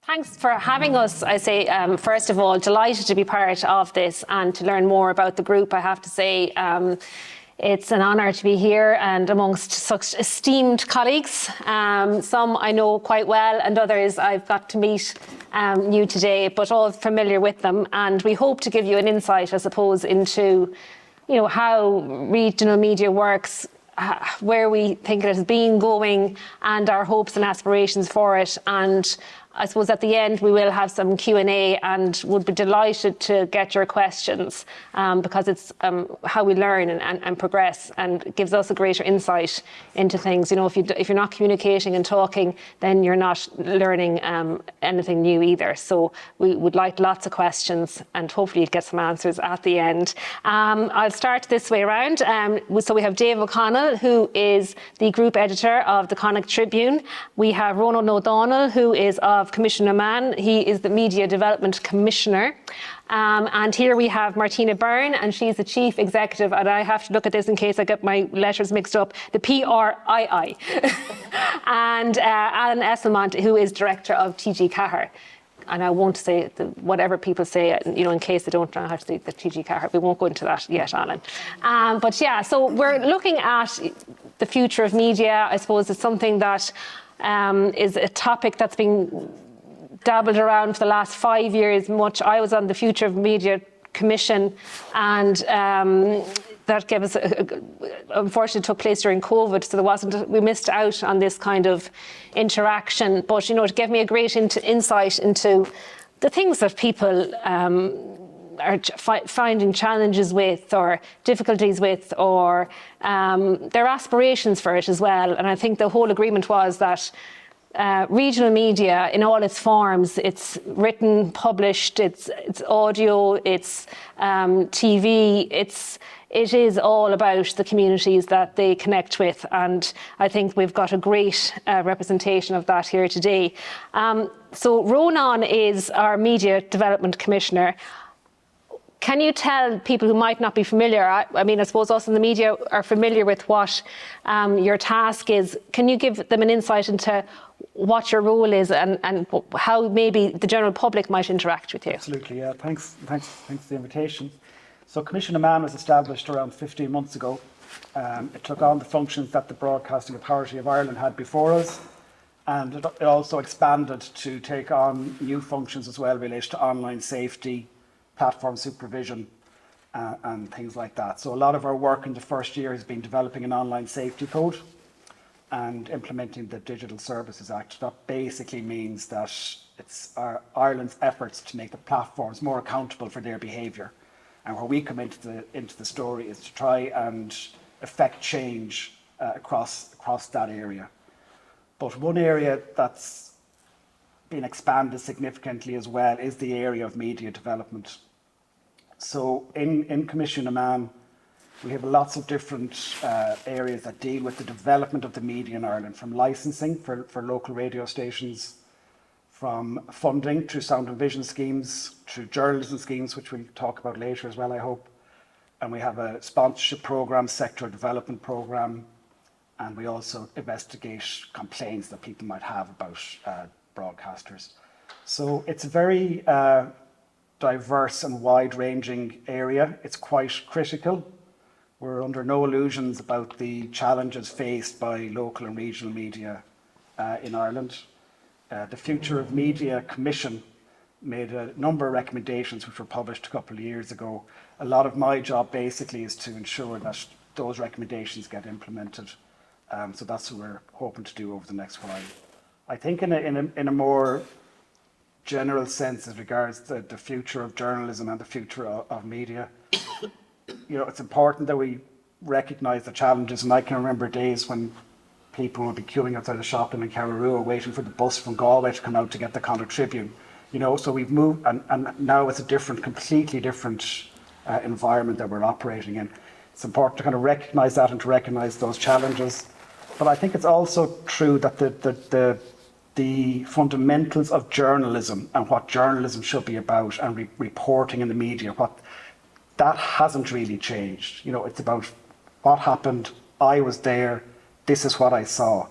Thanks for having us. I say, first of all, delighted to be part of this and to learn more about the group. I have to say, it's an honour to be here and amongst such esteemed colleagues. Some I know quite well and others I've got to meet new today, but all familiar with them. And we hope to give you an insight, I suppose, into how regional media works, where we think it has been going and our hopes and aspirations for it. And I suppose at the end we will have some Q&A and would be delighted to get your questions because it's how we learn and progress and gives us a greater insight into things. If you're not communicating and talking, then you're not learning anything new either. So we would like lots of questions and hopefully get some answers at the end. I'll start this way around. So we have Dave O'Connell, who is the group editor of the Connacht Tribune. We have Rónán O'Donnell, who is of Coimisiun Man. He is the Media Development Commissioner. And here we have Martina Byrne, and she's the Chief Executive, and I have to look at this in case I get my letters mixed up, the PRII. And Alan Esslemont, who is Director of TG Cahir. And I won't say whatever people say, in case they don't know how to say the TG Cahir. We won't go into that yet, Alan. But yeah, so we're looking at the future of media. I suppose it's something that is a topic that's been dabbled around for the last 5 years. I was on the Future of Media Commission, and that gave us, unfortunately, took place during COVID, so we missed out on this kind of interaction. But it gave me a great insight into the things that people are finding challenges with, or difficulties with, or their aspirations for it as well. And I think the whole agreement was that regional media in all its forms, it's written, published, it's audio, it's TV, it is all about the communities that they connect with, and I think we've got a great representation of that here today. So Rónán is our Media Development Commissioner. Can you tell people who might not be familiar, I suppose us in the media are familiar with what your task is. Can you give them an insight into what your role is and how maybe the general public might interact with you? Absolutely, yeah. Thanks for the invitation. So Coimisiun Man was established around 15 months ago. It took on the functions that the Broadcasting Authority of Ireland had before us, and it also expanded to take on new functions as well related to online safety, platform supervision, and things like that. So a lot of our work in the first year has been developing an online safety code and implementing the Digital Services Act. That basically means that it's Ireland's efforts to make the platforms more accountable for their behaviour. And where we come into the story is to try and effect change across that area. But one area that's been expanded significantly as well is the area of media development. So in Coimisiun Man, we have lots of different areas that deal with the development of the media in Ireland, from licensing for local radio stations, from funding through sound and vision schemes, through journalism schemes, which we'll talk about later as well, I hope. And we have a sponsorship programme, sector development programme, and we also investigate complaints that people might have about broadcasters. So it's a very diverse and wide-ranging area. It's quite critical. We're under no illusions about the challenges faced by local and regional media in Ireland. The Future of Media Commission made a number of recommendations which were published a couple of years ago. A lot of my job basically is to ensure that those recommendations get implemented. So that's what we're hoping to do over the next while. I think in a more general sense as regards the future of journalism and the future of media, it's important that we recognise the challenges. And I can remember days when people would be queuing outside a shop in Carrarua waiting for the bus from Galway to come out to get the Connacht Tribune. So we've moved, and now it's a completely different environment that we're operating in. It's important to kind of recognise that and to recognise those challenges. But I think it's also true that the fundamentals of journalism and what journalism should be about, and reporting in the media, that hasn't really changed. It's about what happened, I was there, this is what I saw.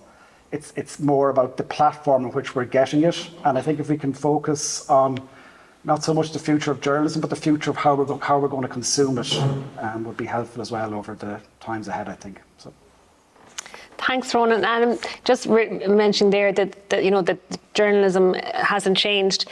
it's more about the platform on which we're getting it. And I think if we can focus on not so much the future of journalism, but the future of how we're going to consume it, would be helpful as well over the times ahead, I think. So. Thanks, Rónán. And just mentioning there that that journalism hasn't changed.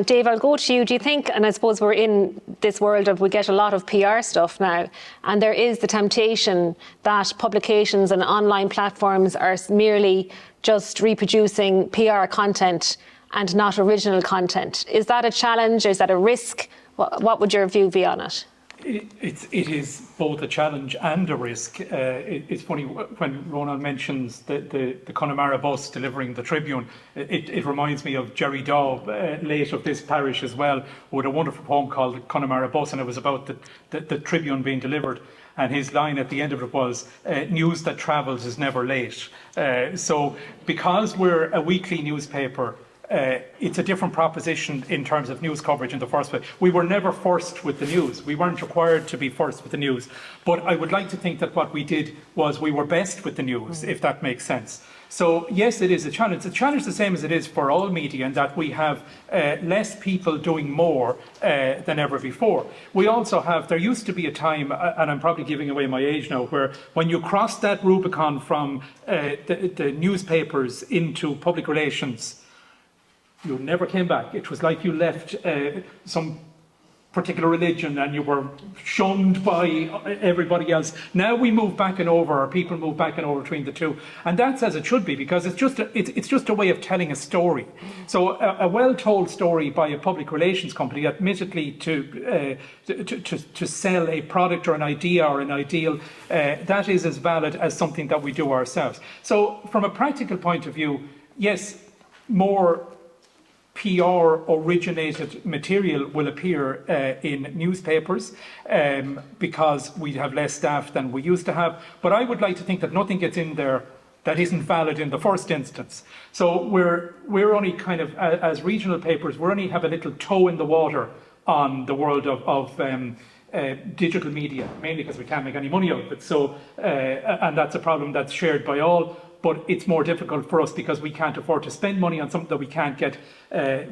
Dave, I'll go to you. Do you think, and I suppose we're in this world of, we get a lot of PR stuff now, and there is the temptation that publications and online platforms are merely just reproducing PR content and not original content. Is that a challenge? Is that a risk? What would your view be on it? It is both a challenge and a risk. It's funny when Rónán mentions the Connemara bus delivering the Tribune. It reminds me of Jerry Daub, late of this parish as well, who had a wonderful poem called the Connemara bus, and it was about the Tribune being delivered. And his line at the end of it was, news that travels is never late. So because we're a weekly newspaper, it's a different proposition in terms of news coverage in the first place. We were never first with the news. We weren't required to be first with the news. But I would like to think that what we did was we were best with the news, if that makes sense. So yes, it is a challenge. It's a challenge the same as it is for all media, in that we have less people doing more than ever before. We also have, there used to be a time, and I'm probably giving away my age now, where when you crossed that Rubicon from the newspapers into public relations, you never came back. It was like you left some particular religion and you were shunned by everybody else. Now we move back and over, or people move back and over between the two. And that's as it should be, because it's just a way of telling a story. So a well-told story by a public relations company, admittedly to sell a product or an idea or an ideal, that is as valid as something that we do ourselves. So from a practical point of view, yes, more PR originated material will appear in newspapers because we have less staff than we used to have. But I would like to think that nothing gets in there that isn't valid in the first instance. So we're only kind of, as regional papers, we only have a little toe in the water on the world of digital media, mainly because we can't make any money out of it. So, and that's a problem that's shared by all. But it's more difficult for us because we can't afford to spend money on something that we can't get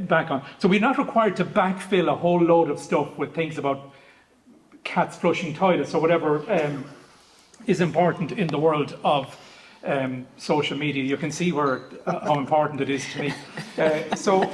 back on. So we're not required to backfill a whole load of stuff with things about cats flushing toilets or whatever is important in the world of social media. You can see how important it is to me. So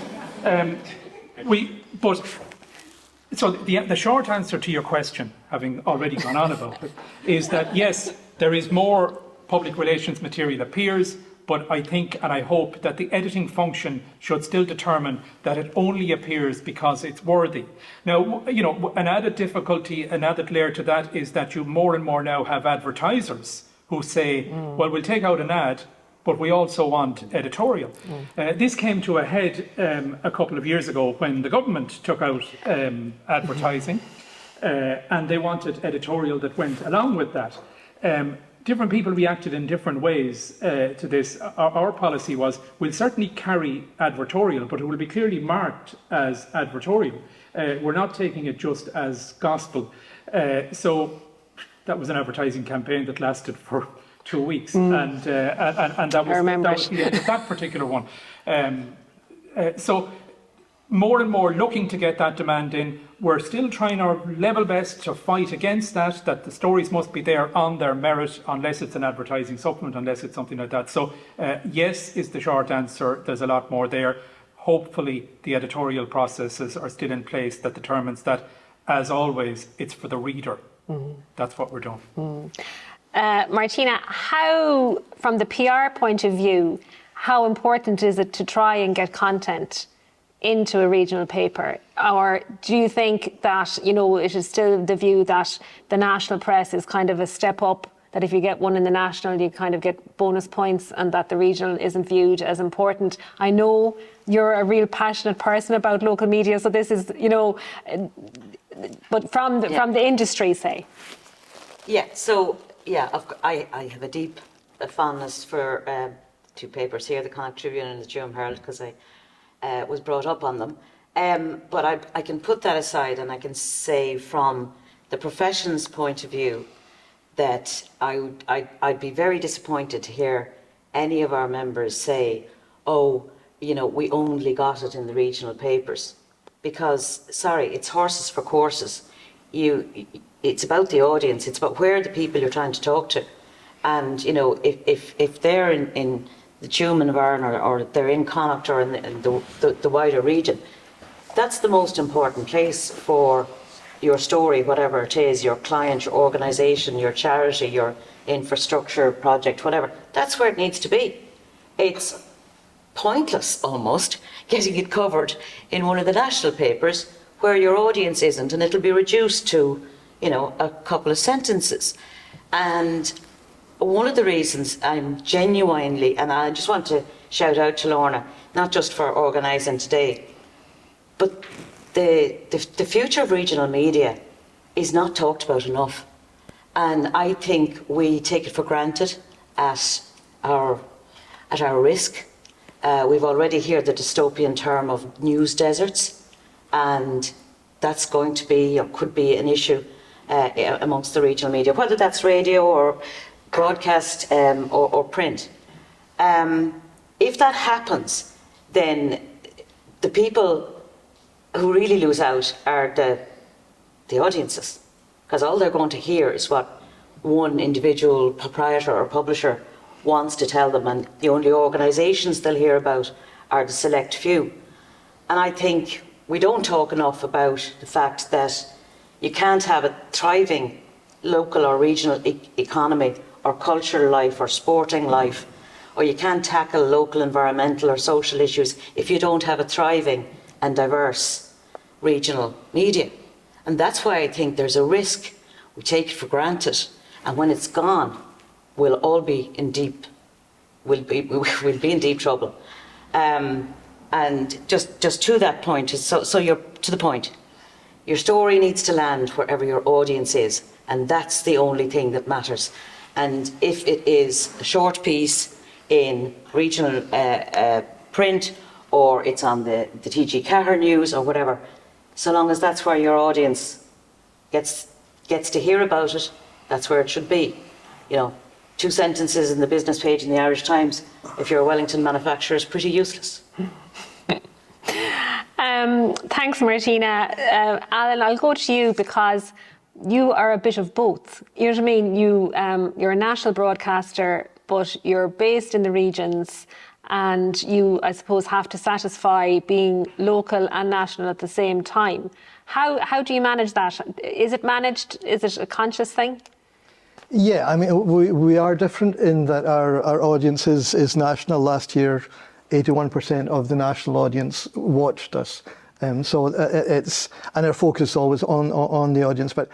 the short answer to your question, having already gone on about it, is that yes, there is more public relations material appears, but I think and I hope that the editing function should still determine that it only appears because it's worthy. Now, an added difficulty, an added layer to that is that you more and more now have advertisers who say, well, we'll take out an ad, but we also want editorial. This came to a head a couple of years ago when the government took out advertising and they wanted editorial that went along with that. Different people reacted in different ways to this. Our policy was, we'll certainly carry advertorial, but it will be clearly marked as advertorial. We're not taking it just as gospel. So that was an advertising campaign that lasted for 2 weeks, and that was the end of that particular one. So more and more looking to get that demand in. We're still trying our level best to fight against that the stories must be there on their merit, unless it's an advertising supplement, unless it's something like that. So yes is the short answer. There's a lot more there. Hopefully the editorial processes are still in place that determines that, as always, it's for the reader. That's what we're doing. Martina, how, from the PR point of view, how important is it to try and get content into a regional paper? Or do you think that, it is still the view that the national press is kind of a step up, that if you get one in the national, you kind of get bonus points, and that the regional isn't viewed as important? I know you're a real passionate person about local media, so this is, but from the industry, say. Yeah, so, I have a deep fondness for two papers here, the Connacht Tribune and the Tuam Herald, because I was brought up on them. But I can put that aside, and I can say from the profession's point of view that I'd be very disappointed to hear any of our members say, oh, you know, we only got it in the regional papers. Because, sorry, it's horses for courses. It's about the audience. It's about where the people you're trying to talk to. And, you know, if they're in the Tuam and Byrne, or they're in Connacht or in the wider region, that's the most important place for your story, whatever it is, your client, your organisation, your charity, your infrastructure project, whatever. That's where it needs to be. It's pointless, almost, getting it covered in one of the national papers where your audience isn't, and it'll be reduced to, you know, a couple of sentences. And one of the reasons I'm genuinely, and I just want to shout out to Lorna, not just for organising today, but the future of regional media is not talked about enough. And I think we take it for granted at our risk. We've already heard the dystopian term of news deserts, and that's going to be, or could be, an issue amongst the regional media, whether that's radio or broadcast or print. If that happens, then the people who really lose out are the audiences, because all they're going to hear is what one individual proprietor or publisher wants to tell them, and the only organisations they'll hear about are the select few. And I think we don't talk enough about the fact that you can't have a thriving local or regional economy or cultural life or sporting life, or you can't tackle local environmental or social issues if you don't have a thriving and diverse regional media. And that's why I think there's a risk. We take it for granted, and when it's gone, we'll all be in deep trouble. And just to that point, so you're to the point. Your story needs to land wherever your audience is, and that's the only thing that matters. And if it is a short piece in regional print, or it's on the TG Cahir News or whatever, so long as that's where your audience gets to hear about it, that's where it should be. You know, 2 sentences in the business page in the Irish Times, if you're a Wellington manufacturer, is pretty useless. Thanks, Martina. Alan, I'll go to you because you are a bit of both. You know what I mean? You're a national broadcaster, but you're based in the regions, and you, I suppose, have to satisfy being local and national at the same time. How do you manage that? Is it managed? Is it a conscious thing? Yeah, I mean, we are different in that our audience is national. Last year, 81% of the national audience watched us. So it's, and our focus is always on the audience. But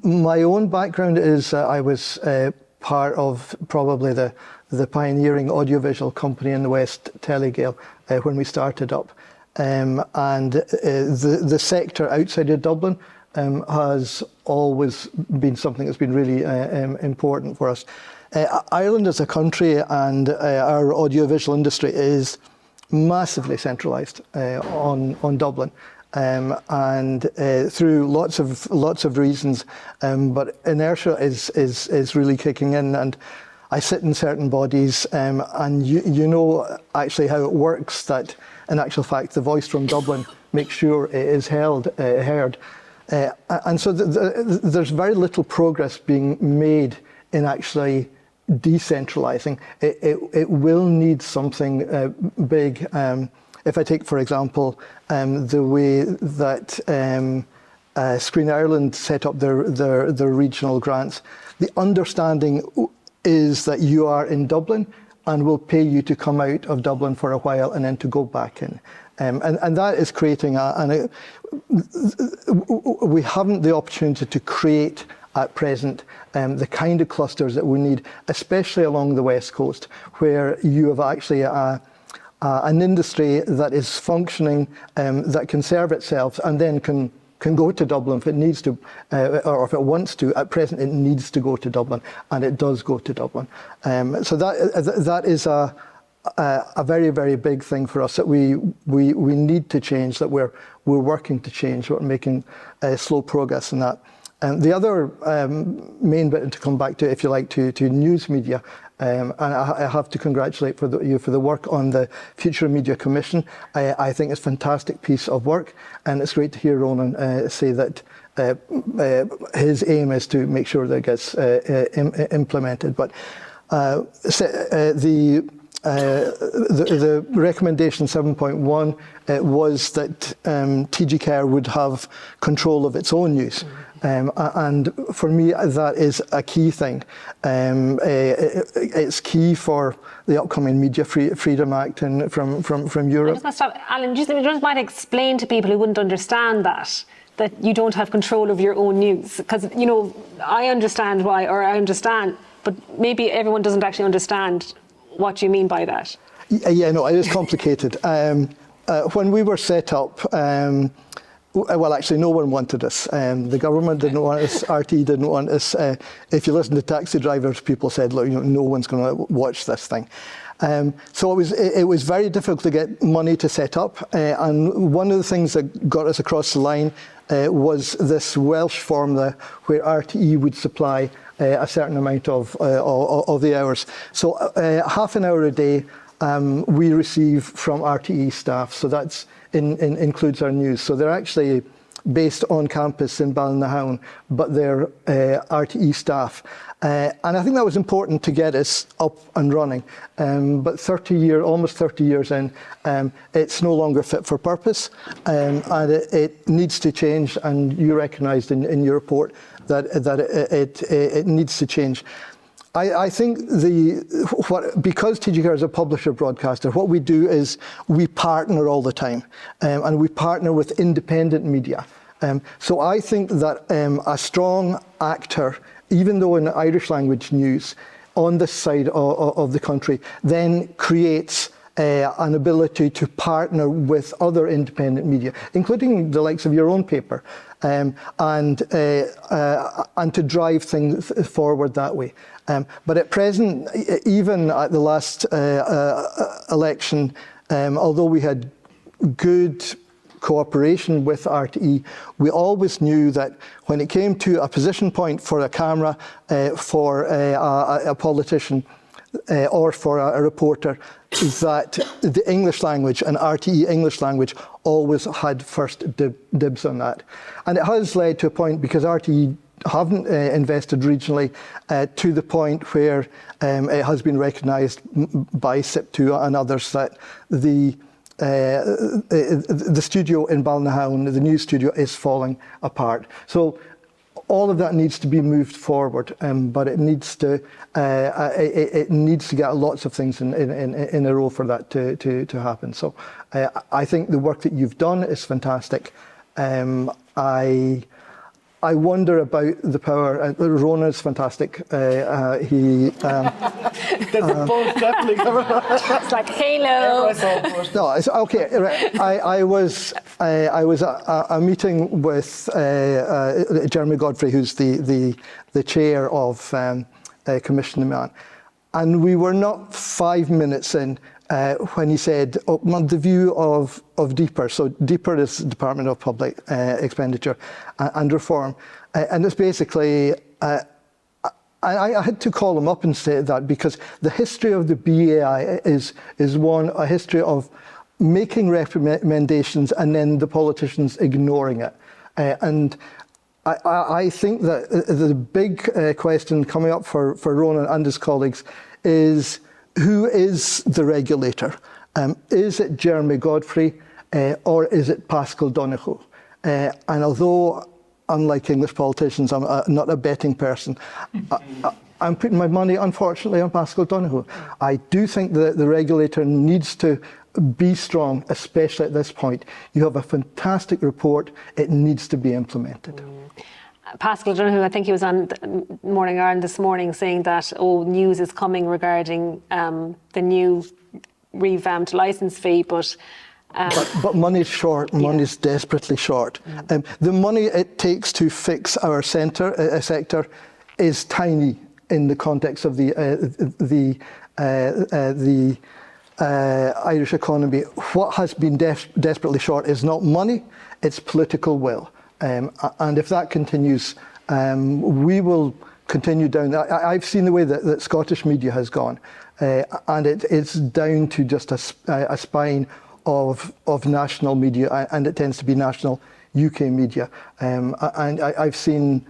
my own background is I was part of probably the pioneering audiovisual company in the West, Telegale, when we started up. And the sector outside of Dublin has always been something that's been really important for us. Ireland as a country and our audiovisual industry is massively centralised on Dublin, and through lots of reasons, but inertia is really kicking in. And I sit in certain bodies, and you know actually how it works, that in actual fact the voice from Dublin makes sure it is heard. And so there's very little progress being made in actually decentralising. It will need something big. If I take, for example, the way that Screen Ireland set up their regional grants, the understanding is that you are in Dublin and we'll pay you to come out of Dublin for a while and then to go back in. And that is creating we haven't the opportunity to create at present the kind of clusters that we need, especially along the West Coast, where you have actually an industry that is functioning, that can serve itself and then can go to Dublin if it needs to, or if it wants to. At present, it needs to go to Dublin, and it does go to Dublin. So that is a very, very big thing for us that we need to change, that we're working to change. We're making slow progress in that. The other main bit, and to come back to, if you like, to news media, And I have to congratulate you for the work on the Future Media Commission. I think it's a fantastic piece of work, and it's great to hear Rónán say that his aim is to make sure that it gets implemented. But the recommendation 7.1 was that TG Care would have control of its own news. And for me, that is a key thing. It's key for the upcoming Media Freedom Act from Europe. I just must stop. Alan, you just might explain to people who wouldn't understand that you don't have control of your own news. Because, I understand why, or I understand, but maybe everyone doesn't actually understand what you mean by that. Yeah, no, it is complicated. When we were set up, well, actually, no one wanted us. The government didn't want us. RTE didn't want us. If you listen to taxi drivers, people said, "Look, no one's going to watch this thing." So it was very difficult to get money to set up. And one of the things that got us across the line was this Welsh formula where RTE would supply a certain amount of the hours. So half an hour a day we receive from RTE staff. So that's includes our news. So they're actually based on campus in Ballinahone, but they're RTE staff. And I think that was important to get us up and running. But almost 30 years in, it's no longer fit for purpose, and it needs to change. And you recognised in your report that it needs to change. I think because TG4 is a publisher broadcaster, what we do is we partner all the time, and we partner with independent media. So I think that a strong actor, even though in Irish language news, on this side of the country, then creates an ability to partner with other independent media, including the likes of your own paper, and to drive things forward that way. But at present, even at the last election, although we had good cooperation with RTE, we always knew that when it came to a position point for a camera, for a politician, or for a reporter, that the English language and RTE English language always had first dibs on that. And it has led to a point, because RTE haven't invested regionally, to the point where it has been recognised by SIP2 and others that the studio in Ballinahone, the news studio, is falling apart. So all of that needs to be moved forward, but it needs to get lots of things in a row for that to happen. So I think the work that you've done is fantastic. I wonder about the power. Rónán is fantastic. He. There's a buzz definitely coming. It's like, hello. No, it's okay. Right. I was at a meeting with Jeremy Godfrey, who's the chair of Coimisiun, and we were not 5 minutes in when he said, the view of DPER. So DPER is the Department of Public Expenditure and Reform. And it's basically, I had to call him up and say that, because the history of the BAI is a history of making recommendations and then the politicians ignoring it. And I think that the big question coming up for Rónán and his colleagues is, who is the regulator? Is it Jeremy Godfrey or is it Paschal Donoghue? And although, unlike English politicians, I'm not a betting person, I'm putting my money, unfortunately, on Paschal Donoghue. I do think that the regulator needs to be strong, especially at this point. You have a fantastic report. It needs to be implemented. Paschal Donoghue, I think he was on Morning Ireland this morning saying that news is coming regarding the new revamped licence fee, but money's short. Yeah. Money's desperately short. The money it takes to fix our sector is tiny in the context of the Irish economy. What has been desperately short is not money; it's political will. And if that continues, we will continue down. I've seen the way that Scottish media has gone, and it's down to just a spine of national media, and it tends to be national UK media. And I've seen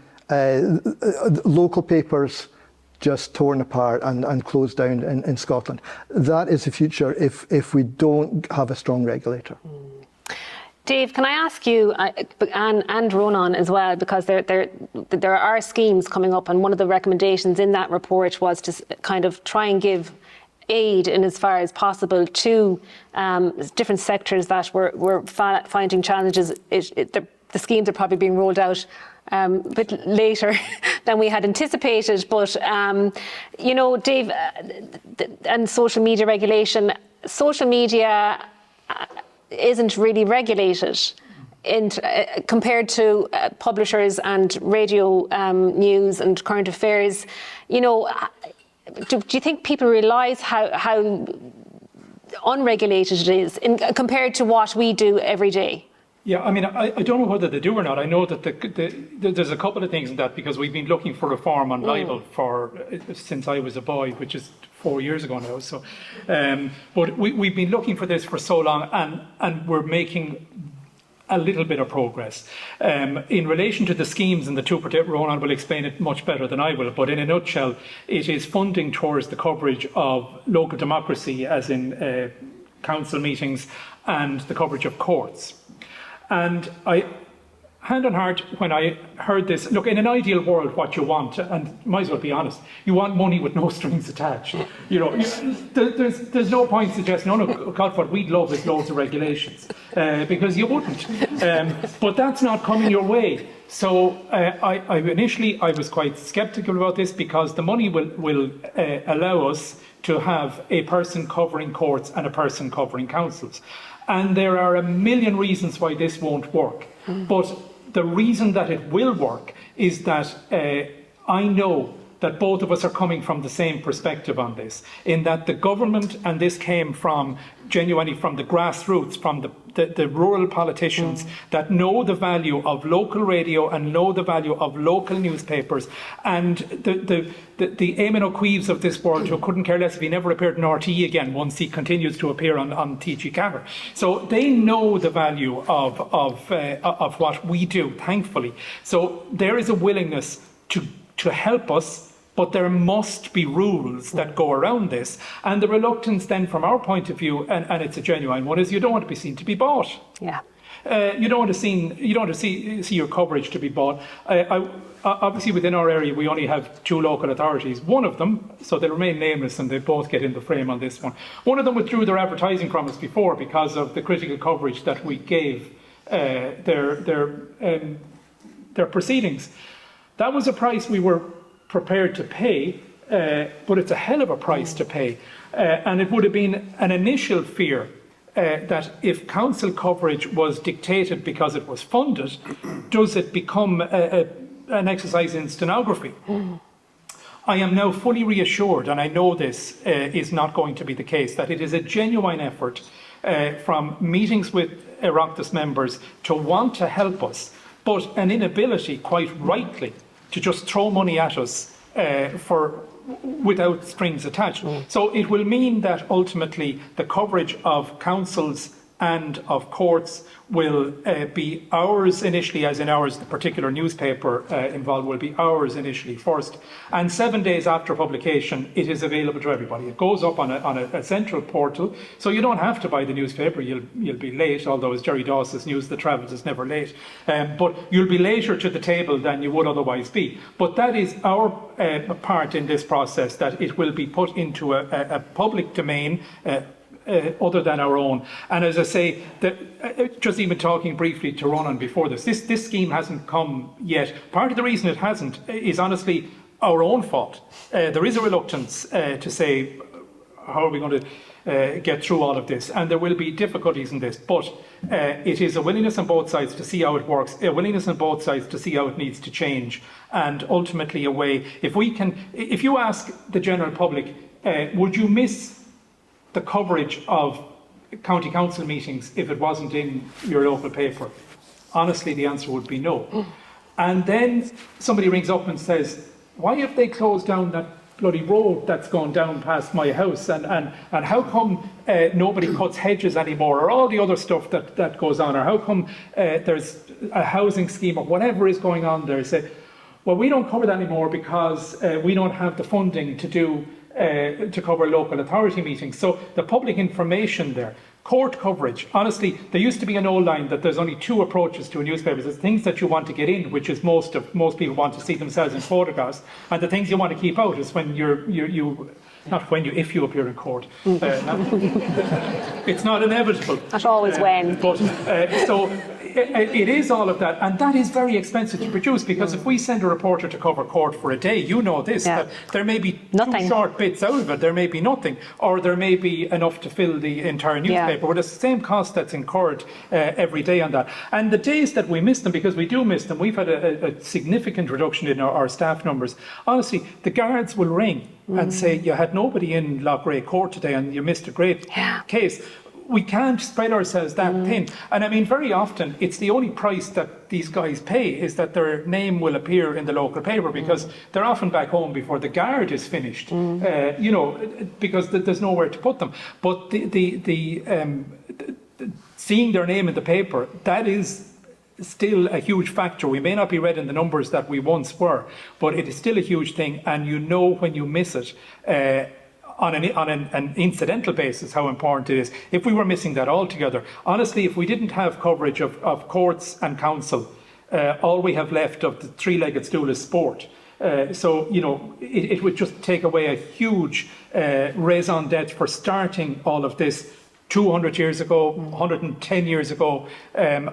local papers just torn apart and closed down in Scotland. That is the future if we don't have a strong regulator. Dave, can I ask you, and Rónán as well, because there are schemes coming up, and one of the recommendations in that report was to kind of try and give aid in as far as possible to different sectors that were finding challenges. The schemes are probably being rolled out a bit later than we had anticipated. But, you know, Dave, and social media regulation, social media isn't really regulated compared to publishers and radio news and current affairs. You know, do you think people realise how unregulated it is compared to what we do every day? Yeah, I mean, I don't know whether they do or not. I know that there's a couple of things in that, because we've been looking for reform on libel since I was a boy, which is 4 years ago now. So, but we've been looking for this for so long, and we're making a little bit of progress. In relation to the schemes and the two, Rónán will explain it much better than I will, but in a nutshell, it is funding towards the coverage of local democracy, as in council meetings, and the coverage of courts. And I, hand on heart, when I heard this, look, in an ideal world, what you want, and might as well be honest, you want money with no strings attached. You know, there's no point suggesting, oh no, God, what we'd love is loads of regulations, because you wouldn't. But that's not coming your way. So initially I was quite sceptical about this, because the money will allow us to have a person covering courts and a person covering councils. And there are a million reasons why this won't work. But the reason that it will work is that I know that both of us are coming from the same perspective on this, in that the government, and this came from genuinely from the grassroots, from the rural politicians that know the value of local radio and know the value of local newspapers, and the Eamon O'Queeves of this world, who couldn't care less if he never appeared in RTE again once he continues to appear on TG Cahir. So they know the value of what we do, thankfully. So there is a willingness to help us, but there must be rules that go around this. And the reluctance then, from our point of view, and it's a genuine one, is you don't want to be seen to be bought. Yeah. You don't want to see your coverage to be bought. Obviously, within our area, we only have 2 local authorities. One of them, so they remain nameless, and they both get in the frame on this one. One of them withdrew their advertising promise before because of the critical coverage that we gave their proceedings. That was a price we were prepared to pay, but it's a hell of a price to pay. And it would have been an initial fear that if council coverage was dictated because it was funded, does it become an exercise in stenography? I am now fully reassured, and I know this is not going to be the case, that it is a genuine effort from meetings with Oireachtas members to want to help us, but an inability, quite rightly, to just throw money at us without strings attached. So it will mean that ultimately the coverage of councils and of courts will be ours initially, as in ours, the particular newspaper involved will be ours initially first. And 7 days after publication, it is available to everybody. It goes up on a central portal, so you don't have to buy the newspaper. You'll be late, although as Jerry Dawes' news that travels is never late. But you'll be later to the table than you would otherwise be. But that is our part in this process, that it will be put into a public domain, other than our own. And as I say, just even talking briefly to Rónán before this scheme hasn't come yet. Part of the reason it hasn't is honestly our own fault. There is a reluctance to say, how are we going to get through all of this? And there will be difficulties in this, but it is a willingness on both sides to see how it works, a willingness on both sides to see how it needs to change, and ultimately a way, if you ask the general public, would you miss the coverage of county council meetings if it wasn't in your local paper? Honestly, the answer would be no. And then somebody rings up and says, why have they closed down that bloody road that's gone down past my house, and how come nobody cuts hedges anymore, or all the other stuff that goes on, or how come there's a housing scheme or whatever is going on there. Say, well, we don't cover that anymore because we don't have the funding to cover local authority meetings. So the public information there, court coverage, honestly, there used to be an old line that there's only two approaches to a newspaper. There's things that you want to get in, which is most people want to see themselves in photographs, and the things you want to keep out is when if you appear in court. It's not inevitable. Not always when. But so it is all of that, and that is very expensive to produce, because if we send a reporter to cover court for a day, that there may be nothing. 2 short bits out of it, there may be nothing, or there may be enough to fill the entire newspaper, but it's the same cost that's incurred every day on that. And the days that we miss them, because we do miss them, we've had a significant reduction in our staff numbers. Honestly, the guards will ring and say, you had nobody in Loughrea Court today and you missed a great case. We can't spread ourselves that thin. And I mean, very often, it's the only price that these guys pay is that their name will appear in the local paper, because they're often back home before the guard is finished, because there's nowhere to put them. But seeing their name in the paper, that is still a huge factor. We may not be read in the numbers that we once were, but it is still a huge thing, and you know when you miss it, on an incidental basis, how important it is. If we were missing that altogether, honestly, if we didn't have coverage of courts and council, all we have left of the three-legged stool is sport. So, it would just take away a huge raison d'etre for starting all of this 200 years ago, 110 years ago.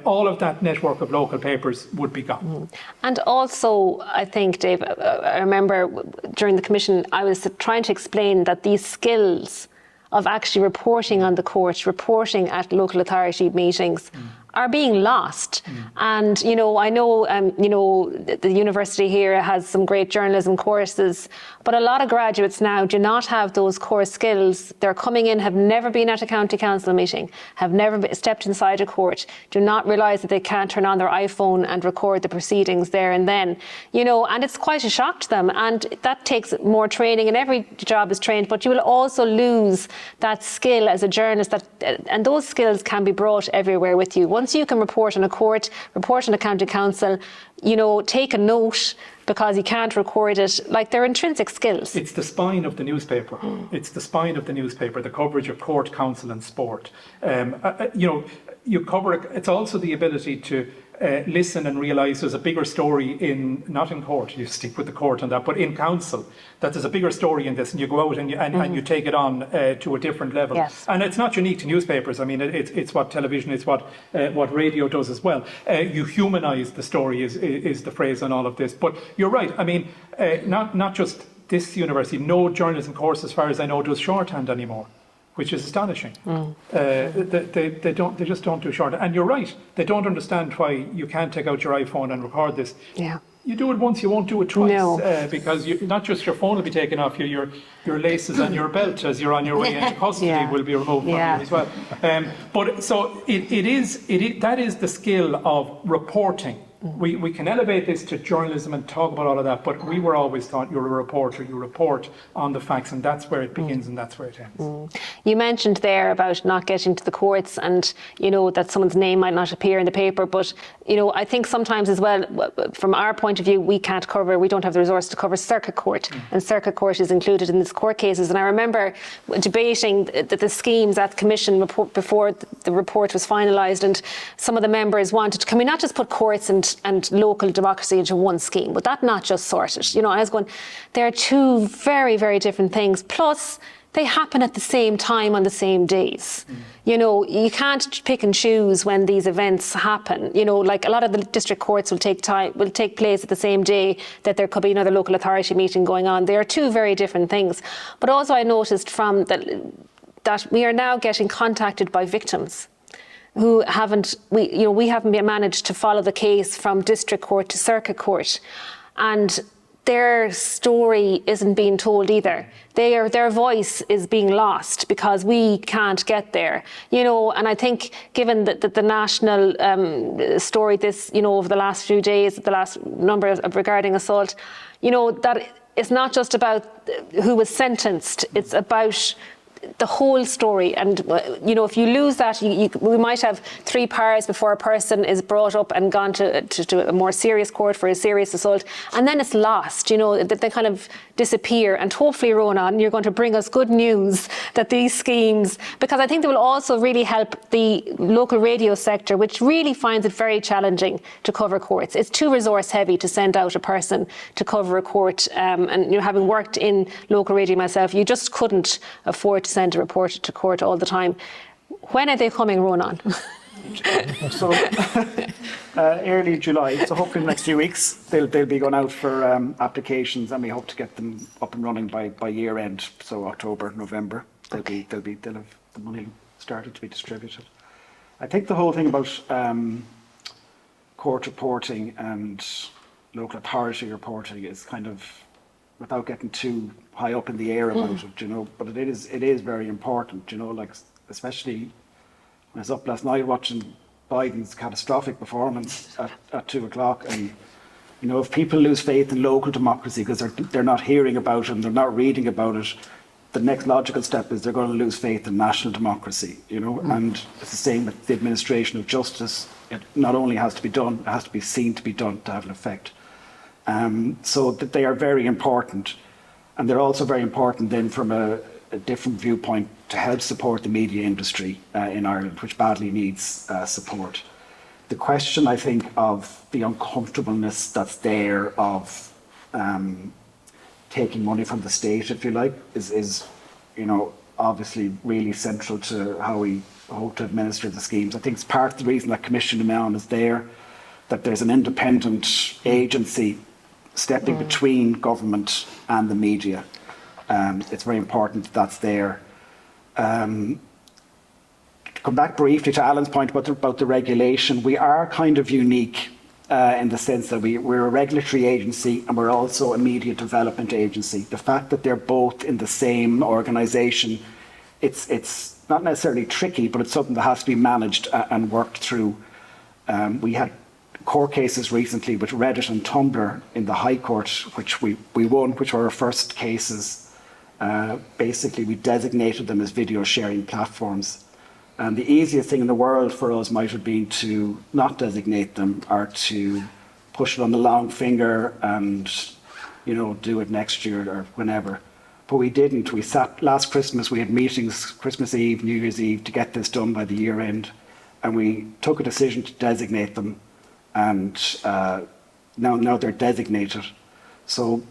All of that network of local papers would be gone. And also, I think, Dave, I remember during the commission, I was trying to explain that these skills of actually reporting on the court, reporting at local authority meetings, are being lost. And, I know, the university here has some great journalism courses, but a lot of graduates now do not have those core skills. They're coming in, have never been at a county council meeting, have never stepped inside a court, do not realise that they can't turn on their iPhone and record the proceedings there and then, and it's quite a shock to them. And that takes more training, and every job is trained, but you will also lose that skill as a journalist, and those skills can be brought everywhere with you. Once you can report on a court, report on a county council, take a note because you can't record it, like they're intrinsic skills. It's the spine of the newspaper. It's the spine of the newspaper, the coverage of court, council and sport. You cover it. It's also the ability to listen and realise there's a bigger story not in court, you stick with the court on that, but in council, that there's a bigger story in this, and you go out and you take it on to a different level. Yes. And it's not unique to newspapers. I mean, it's what television, it's what radio does as well. You humanise the story is the phrase on all of this. But you're right. I mean, not just this university, no journalism course, as far as I know, does shorthand anymore, which is astonishing. They just don't do shorthand. And you're right, they don't understand why you can't take out your iPhone and record this. Yeah. You do it once, you won't do it twice. No. Because not just your phone will be taken off you, your laces and your belt as you're on your way into custody will be removed from you as well. But so that is the skill of reporting. We can elevate this to journalism and talk about all of that, but we were always taught you're a reporter, you report on the facts, and that's where it begins and that's where it ends. You mentioned there about not getting to the courts and, that someone's name might not appear in the paper, but, I think sometimes as well, from our point of view, we don't have the resource to cover circuit court, and circuit court is included in these court cases. And I remember debating the schemes at the commission before the report was finalised, and some of the members wanted, can we not just put courts and local democracy into one scheme? Would that not just sort it? I was going, there are two very, very different things. Plus, they happen at the same time on the same days. You can't pick and choose when these events happen. Like a lot of the district courts will take place at the same day that there could be another local authority meeting going on. They are two very different things. But also I noticed from that we are now getting contacted by victims who we haven't managed to follow the case from district court to circuit court, and their story isn't being told either. Their voice is being lost because we can't get there. And I think given the national story over the last few days, the last number of regarding assault, that it's not just about who was sentenced, it's about the whole story. And, if you lose that, we might have 3 PRIIs before a person is brought up and gone to a more serious court for a serious assault, and then it's lost, they kind of disappear. And hopefully, Rónán, you're going to bring us good news that these schemes, because I think they will also really help the local radio sector, which really finds it very challenging to cover courts. It's too resource heavy to send out a person to cover a court. And having worked in local radio myself, you just couldn't afford to send a reporter to court all the time. When are they coming, Rónán? So early July, so hopefully in the next few weeks they'll be going out for applications, and we hope to get them up and running by year end, so October, November. They'll have the money started to be distributed. I think the whole thing about court reporting and local authority reporting is kind of, without getting too high up in the air about it, but it is very important, like especially when I was up last night watching Biden's catastrophic performance at 2 o'clock, and if people lose faith in local democracy because they're not hearing about it and they're not reading about it, the next logical step is they're going to lose faith in national democracy, and it's the same with the administration of justice. It not only has to be done, it has to be seen to be done to have an effect. So that they are very important, and they're also very important then from a different viewpoint to help support the media industry in Ireland, which badly needs support. The question, I think, of the uncomfortableness that's there of taking money from the state, if you like, is obviously really central to how we hope to administer the schemes. I think it's part of the reason that Commission Amount is there, that there's an independent agency stepping between government and the media. It's very important that's there. To come back briefly to Alan's point about the regulation, we are kind of unique in the sense that we're a regulatory agency and we're also a media development agency. The fact that they're both in the same organisation, it's not necessarily tricky, but it's something that has to be managed and worked through. We had court cases recently with Reddit and Tumblr in the High Court, which we won, which were our first cases. Basically, we designated them as video sharing platforms. And the easiest thing in the world for us might have been to not designate them or to push it on the long finger and, do it next year or whenever. But we didn't. We sat last Christmas, we had meetings Christmas Eve, New Year's Eve to get this done by the year end. And we took a decision to designate them. And now they're designated. So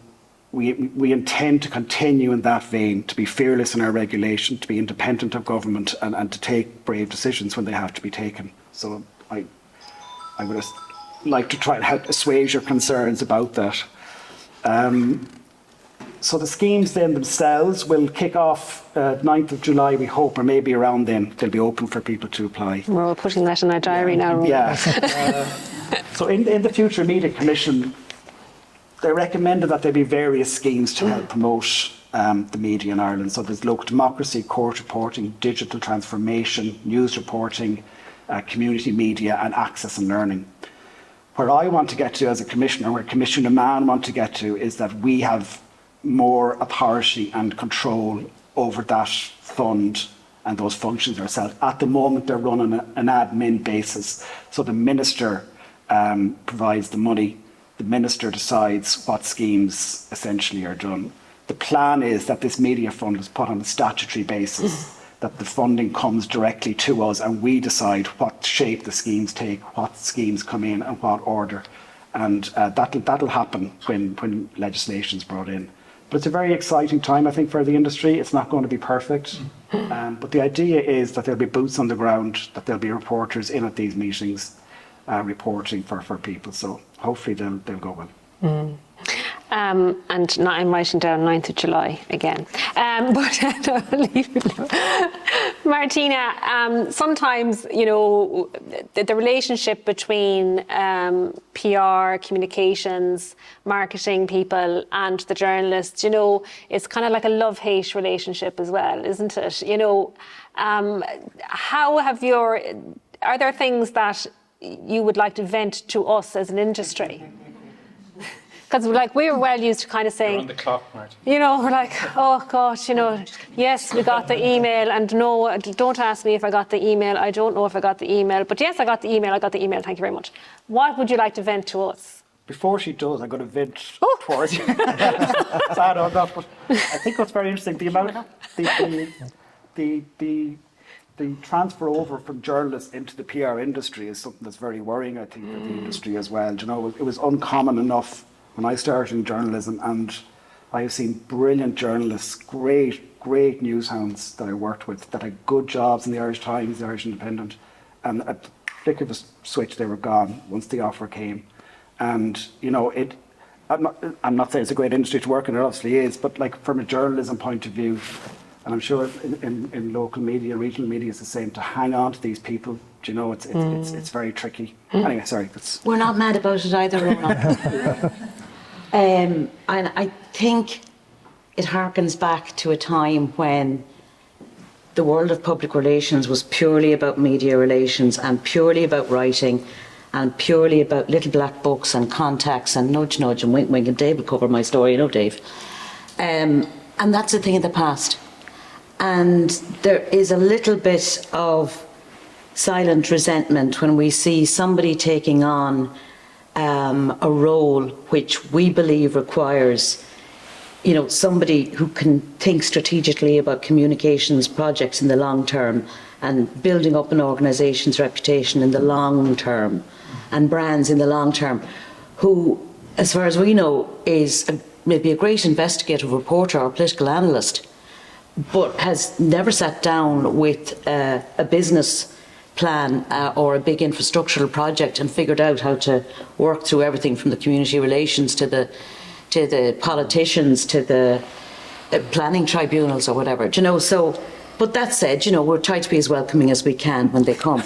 we intend to continue in that vein, to be fearless in our regulation, to be independent of government, and to take brave decisions when they have to be taken. So I would just like to try and help assuage your concerns about that. So the schemes then themselves will kick off 9th of July, we hope, or maybe around then they'll be open for people to apply. We're all putting that in our diary now. Yeah. So in the Future Media Commission, they recommended that there be various schemes to help promote the media in Ireland. So there's local democracy, court reporting, digital transformation, news reporting, community media, and access and learning. Where I want to get to as a commissioner, where Commissioner Mann want to get to, is that we have more authority and control over that fund and those functions ourselves. At the moment, they're run on an admin basis. So the minister provides the money. The minister decides what schemes essentially are done. The plan is that this media fund is put on a statutory basis, that the funding comes directly to us and we decide what shape the schemes take, what schemes come in and what order. And that'll happen when legislation is brought in. But it's a very exciting time, I think, for the industry. It's not going to be perfect. But the idea is that there'll be boots on the ground, that there'll be reporters in at these meetings reporting for people. So hopefully they'll go well. And I'm writing down 9th of July again. But leave it. Martina, sometimes, the relationship between PR, communications, marketing people and the journalists, it's kind of like a love-hate relationship as well, isn't it? Are there things that you would like to vent to us as an industry? Because like we were well used to kind of You're saying, on the clock, Martin. you know, we're like, oh gosh, you know, yes, we got the email, and no, don't ask me if I got the email. I don't know if I got the email, but yes, I got the email. Thank you very much. What would you like to vent to us? Before she does, I'm going to vent towards you. Sad or not, but I think what's very interesting, the amount, the transfer over from journalists into the PR industry is something that's very worrying, I think, for the industry as well. You know, it was uncommon enough when I started in journalism, and I have seen brilliant journalists, great news hounds that I worked with, that had good jobs in the Irish Times, the Irish Independent, and at the flick of a switch, they were gone once the offer came. And, you know, I'm not saying it's a great industry to work in, it obviously is, but like from a journalism point of view, and I'm sure in local media, regional media, it's the same, to hang on to these people. Do you know, it's very tricky. Anyway, sorry. We're not mad about it either, Rónán. And I think it harkens back to a time when the world of public relations was purely about media relations and purely about writing and purely about little black books and contacts and nudge nudge and wink wink, and Dave will cover my story, you know, Dave. And that's a thing of the past. And there is a little bit of silent resentment when we see somebody taking on a role which we believe requires, you know, somebody who can think strategically about communications projects in the long term and building up an organisation's reputation in the long term and brands in the long term, who, as far as we know, is maybe a great investigative reporter or political analyst, but has never sat down with a business plan or a big infrastructural project and figured out how to work through everything from the community relations to the politicians to the planning tribunals or whatever. Do you know, so, but that said, you know, we're trying to be as welcoming as we can when they come.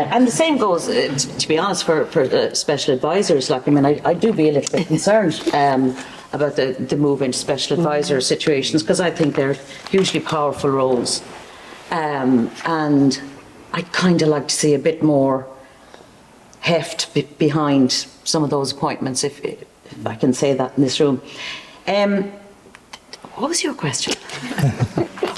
And the same goes, to be honest, for the special advisors. Like, I mean, I do be a little bit concerned about the move into special advisor situations, because I think they're hugely powerful roles. And I'd kind of like to see a bit more heft behind some of those appointments, if I can say that in this room. What was your question?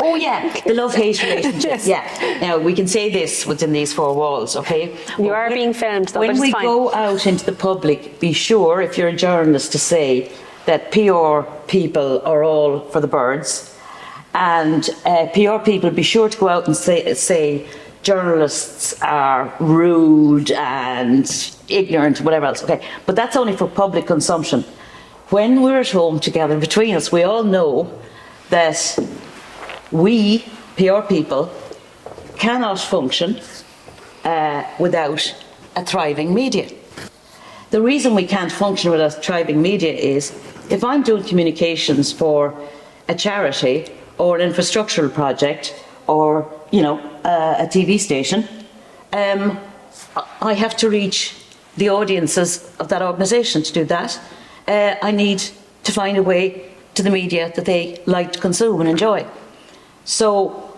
Oh yeah, the love-hate relationship. Yeah. Now we can say this within these four walls, okay? You are being filmed, though, when but it's we fine. go out into the public, be sure, if you're a journalist, to say that PR people are all for the birds, and PR people, be sure to go out and say journalists are rude and ignorant, whatever else. Okay, but that's only for public consumption. When we're at home together between us, we all know that we, PR people, cannot function without a thriving media. The reason we can't function without thriving media is, if I'm doing communications for a charity or an infrastructural project or, you know, a TV station, I have to reach the audiences of that organisation. To do that, I need to find a way to the media that they like to consume and enjoy. So,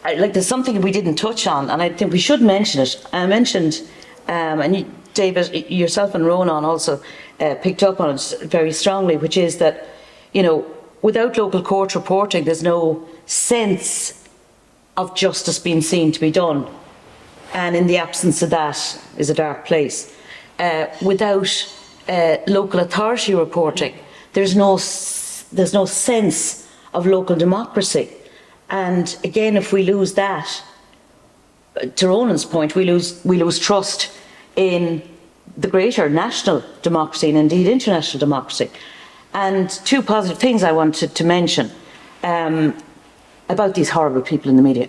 there's something we didn't touch on, and I think we should mention it. I mentioned, and you, David, yourself and Rónán also picked up on it very strongly, which is that, you know, without local court reporting, there's no sense of justice being seen to be done. And in the absence of that is a dark place. Without local authority reporting, there's no sense of local democracy. And again, if we lose that, to Rónán's point, we lose trust in the greater national democracy and indeed international democracy. And two positive things I wanted to mention about these horrible people in the media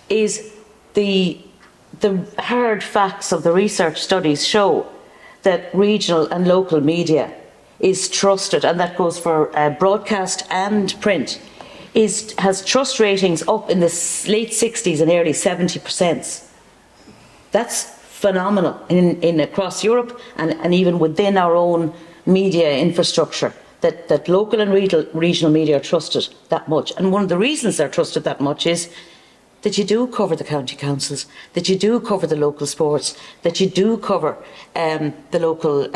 is the hard facts of the research studies show that regional and local media is trusted, and that goes for broadcast and print, has trust ratings up in the late 60s and early 70%. That's phenomenal in across Europe and even within our own media infrastructure, that local and regional media are trusted that much. And one of the reasons they're trusted that much is that you do cover the county councils, that you do cover the local sports, that you do cover the local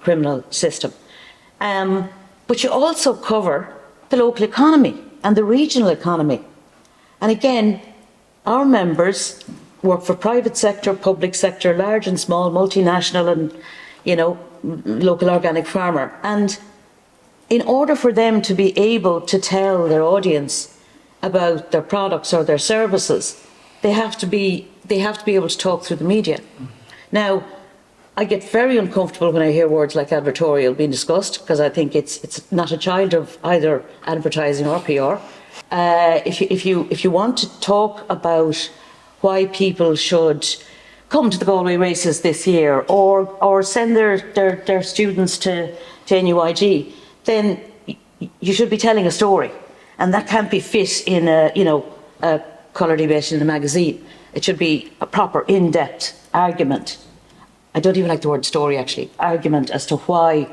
criminal system. But you also cover the local economy and the regional economy. And again, our members work for private sector, public sector, large and small, multinational and, you know, local organic farmer. And in order for them to be able to tell their audience about their products or their services, they have to be able to talk through the media. Now, I get very uncomfortable when I hear words like advertorial being discussed, because I think it's not a child of either advertising or PR. If you want to talk about why people should come to the Galway races this year, or send their students to NUIG, then you should be telling a story, and that can't be fit in a colour debate in a magazine. It should be a proper in-depth argument. I don't even like the word story, actually. Argument as to why,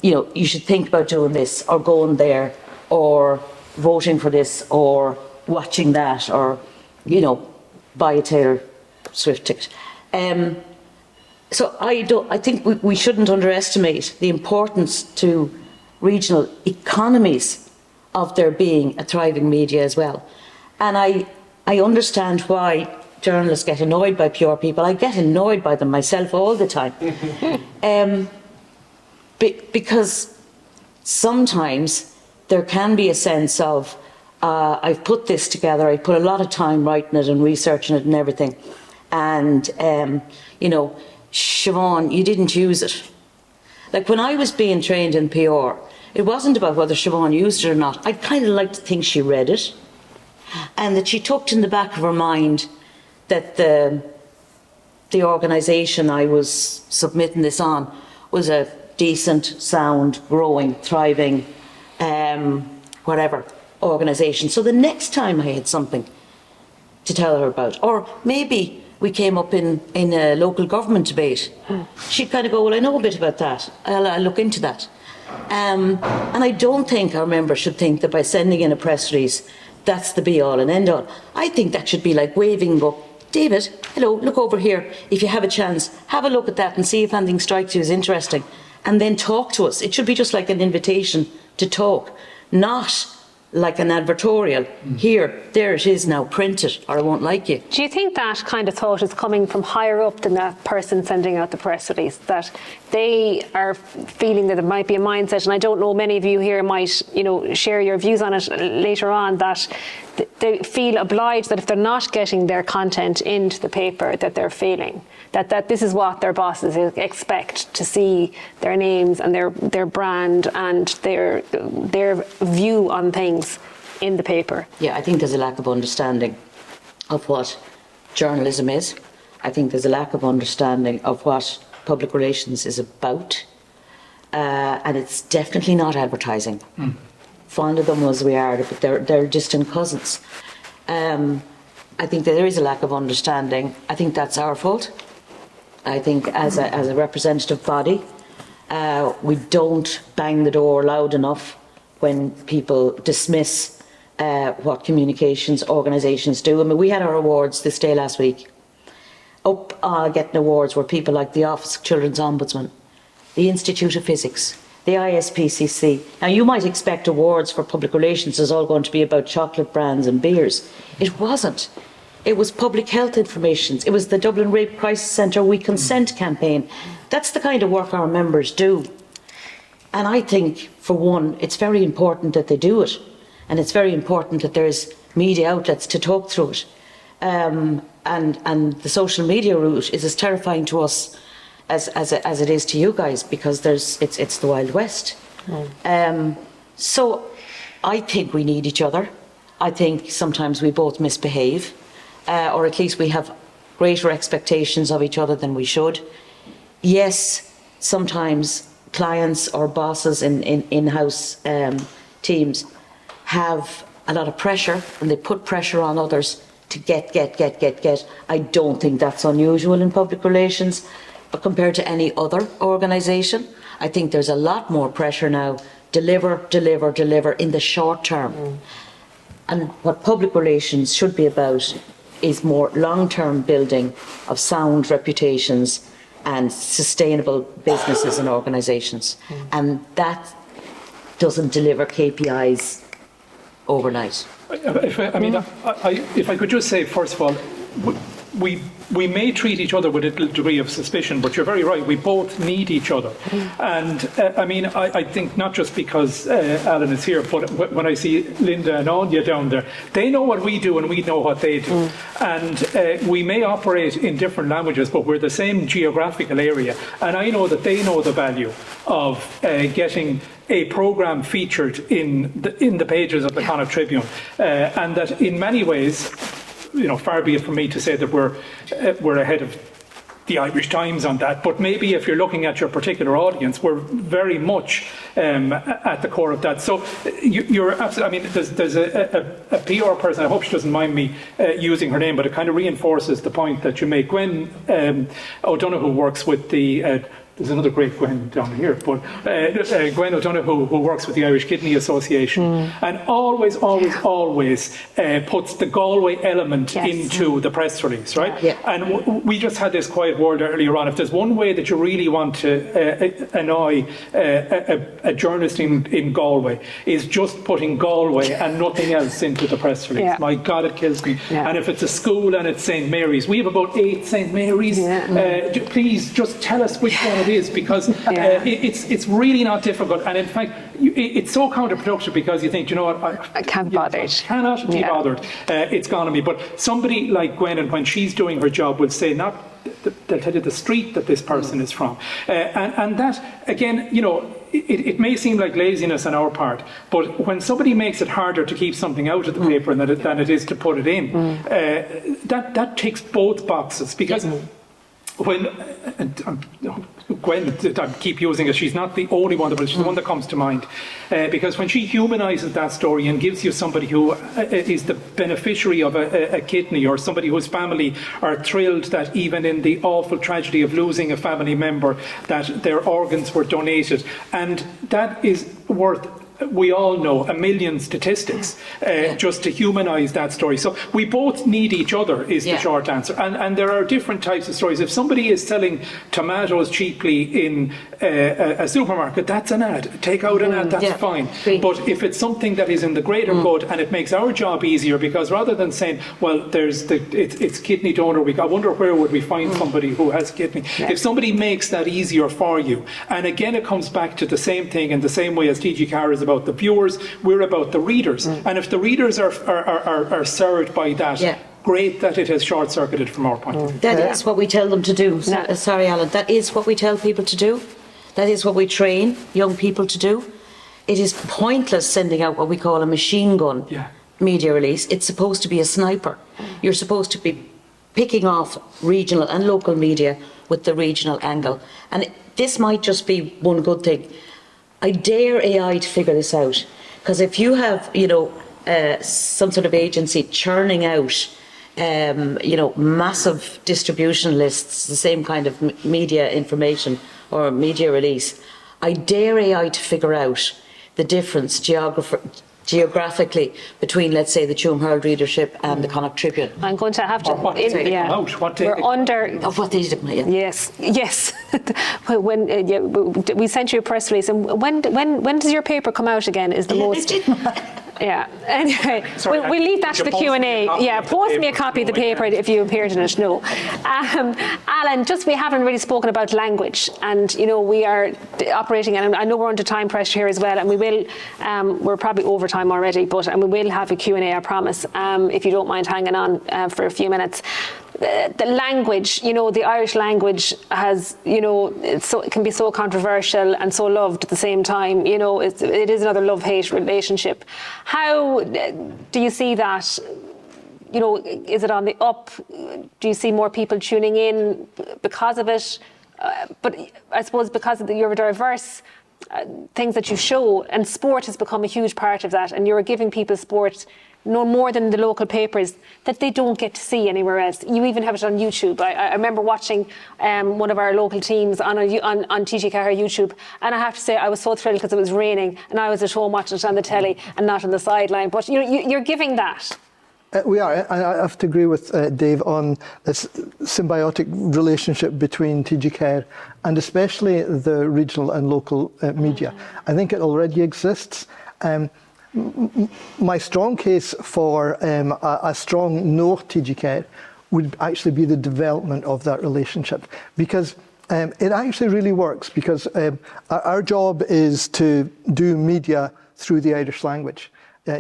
you should think about doing this or going there or voting for this or watching that or, buy a Taylor Swift ticket. So I think we shouldn't underestimate the importance to regional economies of there being a thriving media as well. And I understand why journalists get annoyed by PR people. I get annoyed by them myself all the time. Because sometimes there can be a sense of, I've put this together, I put a lot of time writing it and researching it and everything. And, Siobhán, you didn't use it. Like when I was being trained in PR, it wasn't about whether Siobhán used it or not. I'd kind of like to think she read it and that she tucked in the back of her mind that the organisation I was submitting this on was a decent, sound, growing, thriving, whatever organisation. So the next time I had something to tell her about, or maybe we came up in a local government debate, she'd kind of go, well, I know a bit about that. I'll look into that. And I don't think our members should think that by sending in a press release, that's the be-all and end-all. I think that should be like waving up, David, hello, look over here. If you have a chance, have a look at that and see if anything strikes you as interesting. And then talk to us. It should be just like an invitation to talk, not like an advertorial. Here, there it is now, print it or I won't like you. Do you think that kind of thought is coming from higher up than that person sending out the press release, that they are feeling that there might be a mindset, and I don't know, many of you here might, share your views on it later on, that they feel obliged that if they're not getting their content into the paper, that they're failing, that this is what their bosses expect to see, their names and their brand and their view on things in the paper. Yeah, I think there's a lack of understanding of what journalism is. I think there's a lack of understanding of what public relations is about. And it's definitely not advertising. Fond of them as we are, but they're distant cousins. I think that there is a lack of understanding. I think that's our fault. I think as a representative body, we don't bang the door loud enough when people dismiss what communications organisations do. I mean, we had our awards this day last week. Getting awards were people like the Office of Children's Ombudsman, the Institute of Physics, the ISPCC. Now, you might expect awards for public relations is all going to be about chocolate brands and beers. It wasn't. It was public health information. It was the Dublin Rape Crisis Centre We Consent campaign. That's the kind of work our members do. And I think, for one, it's very important that they do it. And it's very important that there's media outlets to talk through it. And the social media route is as terrifying to us as it is to you guys, because it's the Wild West. So I think we need each other. I think sometimes we both misbehave, or at least we have greater expectations of each other than we should. Yes, sometimes clients or bosses in in-house teams have a lot of pressure, and they put pressure on others to get. I don't think that's unusual in public relations, but compared to any other organisation, I think there's a lot more pressure now. Deliver in the short term. And what public relations should be about is more long-term building of sound reputations and sustainable businesses and organisations. And that doesn't deliver KPIs overnight. If I could just say, first of all, we may treat each other with a little degree of suspicion, but you're very right, we both need each other. And I think not just because Alan is here, but when I see Linda and Anya down there, they know what we do and we know what they do. And we may operate in different languages, but we're the same geographical area. And I know that they know the value of getting a programme featured in the pages of the Connacht Tribune, and that in many ways, far be it from me to say that we're ahead of the Irish Times on that, but maybe if you're looking at your particular audience, we're very much at the core of that. So you're absolutely, there's a PR person, I hope she doesn't mind me using her name, but it kind of reinforces the point that you make. Gwen O'Donoghue works with the there's another great Gwen down here, but Gwen O'Donoghue, who works with the Irish Kidney Association, and always puts the Galway element into the press release, right? Yeah. And we just had this quiet word earlier on. If there's one way that you really want to annoy a journalist in Galway, is just putting Galway and nothing else into the press release. Yeah. My God, it kills me. Yeah. And if it's a school and it's St. Mary's, we have about 8 St. Mary's. Please just tell us which one it is, because it's really not difficult, and in fact it's so counterproductive, because you think, you know what, I can't be bothered. Cannot be bothered. It's gone on me. But somebody like Gwen, and when she's doing her job, will say, not they'll tell you the street that this person is from, and that again, it may seem like laziness on our part, but when somebody makes it harder to keep something out of the paper than it is to put it in, that ticks both boxes, because when Gwen, I keep using it, she's not the only one, but she's the one that comes to mind, because when she humanises that story and gives you somebody who is the beneficiary of a kidney, or somebody whose family are thrilled that even in the awful tragedy of losing a family member, that their organs were donated, and that is worth, we all know, a million statistics just to humanise that story. So we both need each other is the short answer. And there are different types of stories. If somebody is selling tomatoes cheaply in a supermarket, that's an ad. Take out an ad, that's fine. But if it's something that is in the greater good, and it makes our job easier, because rather than saying, well, it's kidney donor week, I wonder where would we find somebody who has kidney. If somebody makes that easier for you, and again it comes back to the same thing, in the same way as TG Carr is about the viewers, we're about the readers. And if the readers are served by that, great that it has short-circuited from our point of view. That is what we tell them to do. Sorry, Alan. That is what we tell people to do. That is what we train young people to do. It is pointless sending out what we call a machine gun media release. It's supposed to be a sniper. You're supposed to be picking off regional and local media with the regional angle. And this might just be one good thing. I dare AI to figure this out, because if you have, some sort of agency churning out, massive distribution lists, the same kind of media information or media release, I dare AI to figure out the difference geographically between, let's say, the Tuam Herald readership and the Connacht Tribune. I'm going to have to. What day they come out? What day we're under. What they did, Yes. When we sent you a press release, and when does your paper come out again? Is the most. Yeah. Anyway, we'll leave that to the Q&A. Post me a copy of the paper if you appeared in it. No. Alan, we haven't really spoken about language, and we are operating, and I know we're under time pressure here as well, and we will. We're probably over time already, and we will have a Q&A, I promise. If you don't mind hanging on for a few minutes. The language, the Irish language has, it can be so controversial and so loved at the same time. It is another love-hate relationship. How do you see that? Is it on the up? Do you see more people tuning in because of it? But I suppose because of your diverse things that you show, and sport has become a huge part of that, and you're giving people sport no more than the local papers, that they don't get to see anywhere else. You even have it on YouTube. I remember watching one of our local teams on TG4 YouTube, and I have to say I was so thrilled because it was raining and I was at home watching it on the telly and not on the sideline. But you're giving that. We are. I have to agree with Dave on this symbiotic relationship between TG4 and especially the regional and local media. I think it already exists. My strong case for a strong no TG4 would actually be the development of that relationship, because it actually really works, because our job is to do media through the Irish language.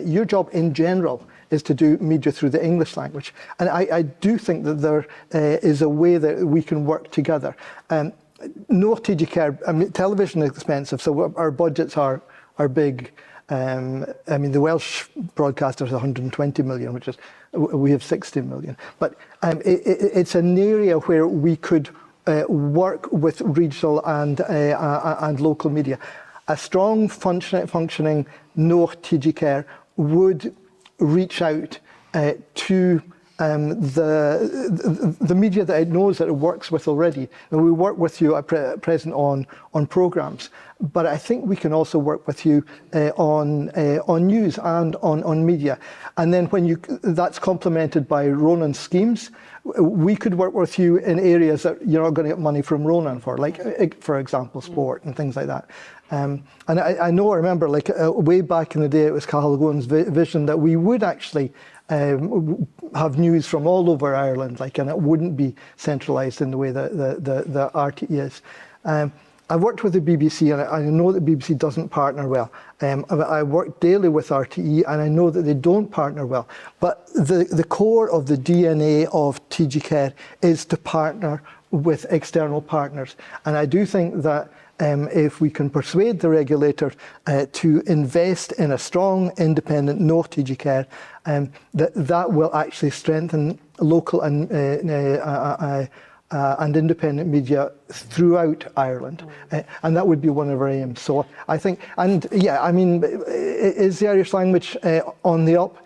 Your job in general is to do media through the English language. And I do think that there is a way that we can work together. No TG4, I mean, television is expensive, so our budgets are big. I mean, the Welsh broadcaster is 120 million, which is, we have 60 million. But it's an area where we could work with regional and local media. A strong functioning no TG4 would reach out to the media that it knows that it works with already. And we work with you at present on programmes, but I think we can also work with you on news and on media. And then when that's complemented by Rónán schemes, we could work with you in areas that you're not going to get money from Rónán for, like, for example, sport and things like that. And I remember, like, way back in the day, it was Cathal Gowan's vision that we would actually have news from all over Ireland, like, and it wouldn't be centralised in the way that the RTE is. I've worked with the BBC, and I know that BBC doesn't partner well. I work daily with RTE, and I know that they don't partner well. But the core of the DNA of TG4 is to partner with external partners. And I do think that if we can persuade the regulator to invest in a strong, independent, no TG4, that will actually strengthen local and independent media throughout Ireland. And that would be one of our aims. So I think, and yeah, I mean, is the Irish language on the up?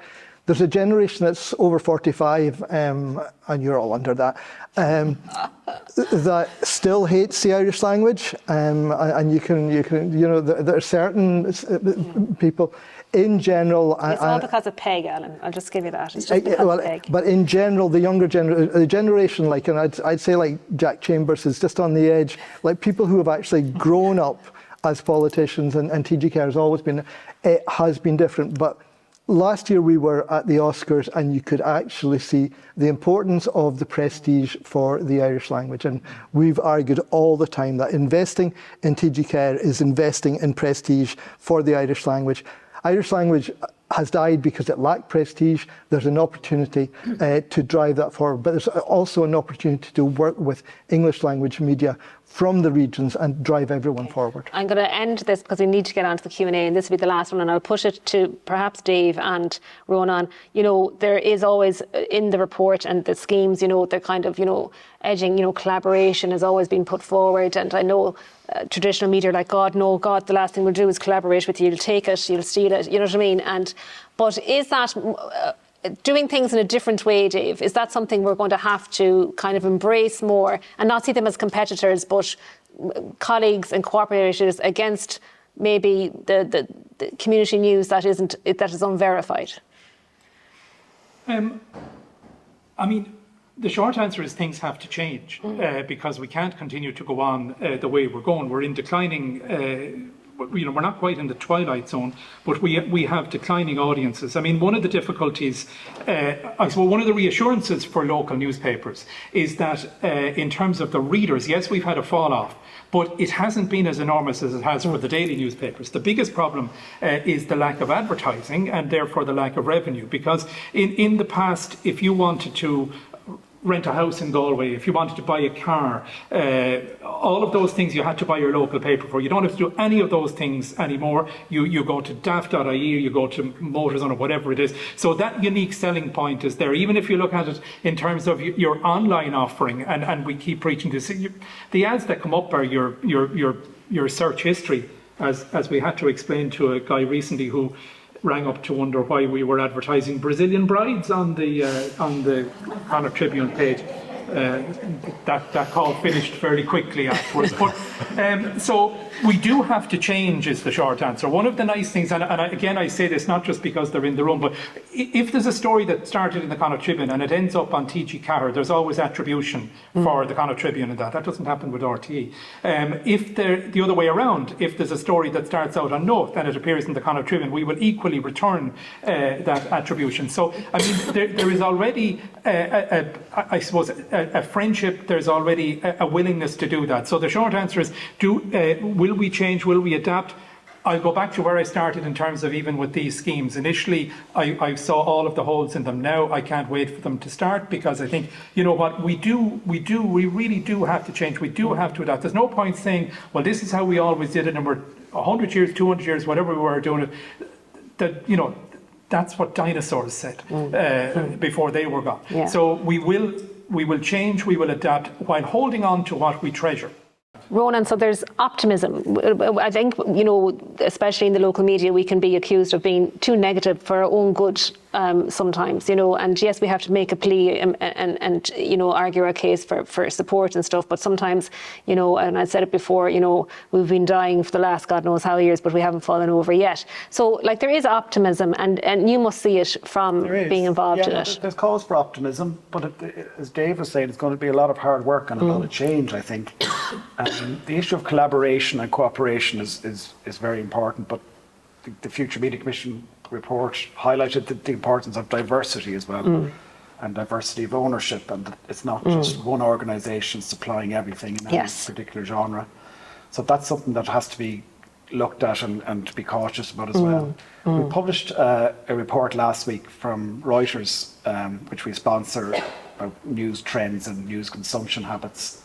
There's a generation that's over 45, and you're all under that, that still hates the Irish language. And you can, there are certain people in general. It's all because of PEG, Alan. I'll just give you that. It's just because of PEG. But in general, the younger generation, like, and I'd say like Jack Chambers is just on the edge, like people who have actually grown up as politicians, and TG4 has always been, it has been different. But last year we were at the Oscars, and you could actually see the importance of the prestige for the Irish language. And we've argued all the time that investing in TG4 is investing in prestige for the Irish language. Irish language has died because it lacked prestige. There's an opportunity to drive that forward, but there's also an opportunity to work with English language media from the regions and drive everyone forward. I'm going to end this because we need to get on to the Q&A, and this will be the last one, and I'll push it to perhaps Dave and Rónán. There is always in the report and the schemes, they're kind of, edging, collaboration has always been put forward, and I know traditional media are like, God, the last thing we'll do is collaborate with you. You'll take it, you'll steal it, you know what I mean? But is that doing things in a different way, Dave? Is that something we're going to have to kind of embrace more and not see them as competitors, but colleagues and cooperators against maybe the community news that is unverified? I mean, the short answer is things have to change because we can't continue to go on the way we're going. We're in declining. We're not quite in the twilight zone, but we have declining audiences. I mean, one of the difficulties, I suppose one of the reassurances for local newspapers is that in terms of the readers, yes, we've had a fall off, but it hasn't been as enormous as it has for the daily newspapers. The biggest problem is the lack of advertising and therefore the lack of revenue, because in the past, if you wanted to rent a house in Galway, if you wanted to buy a car, all of those things you had to buy your local paper for. You don't have to do any of those things anymore. You go to daft.ie, you go to Motorzone or whatever it is. So that unique selling point is there. Even if you look at it in terms of your online offering, and we keep preaching this, the ads that come up are your search history, as we had to explain to a guy recently who rang up to wonder why we were advertising Brazilian brides on the Connacht Tribune page. That call finished fairly quickly afterwards. But so we do have to change is the short answer. One of the nice things, and again I say this not just because they're in the room, but if there's a story that started in the Connacht Tribune and it ends up on TG Cahir, there's always attribution for the Connacht Tribune in that. That doesn't happen with RTE. If the other way around, if there's a story that starts out on Note and it appears in the Connacht Tribune, we will equally return that attribution. So I mean, there is already, I suppose, a friendship. There's already a willingness to do that. So the short answer is: will we change? Will we adapt? I'll go back to where I started in terms of even with these schemes. Initially, I saw all of the holes in them. Now I can't wait for them to start, because I think, you know what, we really do have to change. We do have to adapt. There's no point saying, well, this is how we always did it, and we're 100 years, 200 years, whatever we were doing it. That, you know, that's what dinosaurs said before they were gone. Yeah. So we will change, we will adapt while holding on to what we treasure. Rónán, so there's optimism. I think, you know, especially in the local media, we can be accused of being too negative for our own good sometimes, you know, and yes, we have to make a plea and you know, argue our case for support and stuff, but sometimes, you know, and I said it before, you know, we've been dying for the last God knows how years, but we haven't fallen over yet. So, like, there is optimism, and you must see it from being involved in it. There's cause for optimism, but as Dave was saying, it's going to be a lot of hard work and a lot of change, I think. The issue of collaboration and cooperation is very important, but the Future Media Commission report highlighted the importance of diversity as well, and diversity of ownership, and it's not just one organisation supplying everything in any particular genre. So that's something that has to be looked at and to be cautious about as well. We published a report last week from Reuters, which we sponsor, about news trends and news consumption habits.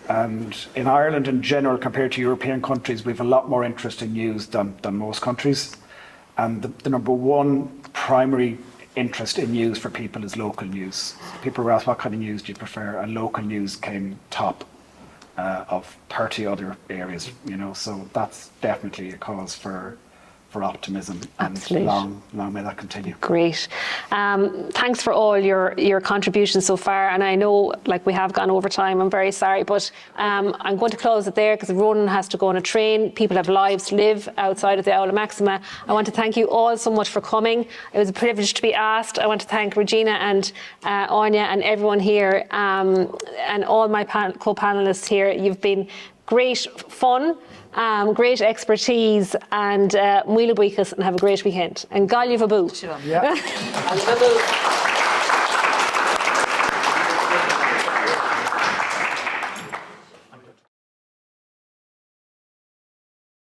And in Ireland in general, compared to European countries, we have a lot more interest in news than most countries. And the number one primary interest in news for people is local news. People were asked, what kind of news do you prefer? And local news came top of 30 other areas, you know, so that's definitely a cause for optimism. Absolutely. And long may that continue. Great. Thanks for all your contributions so far. And I know, like, we have gone over time. I'm very sorry, but I'm going to close it there because Rónán has to go on a train. People have lives to live outside of the Aula Maxima. I want to thank you all so much for coming. It was a privilege to be asked. I want to thank Regina and Anya and everyone here, and all my co-panelists here. You've been great fun. Great expertise, and Muile Buíochas, and have a great weekend. And Gaillimh a bú. Yeah.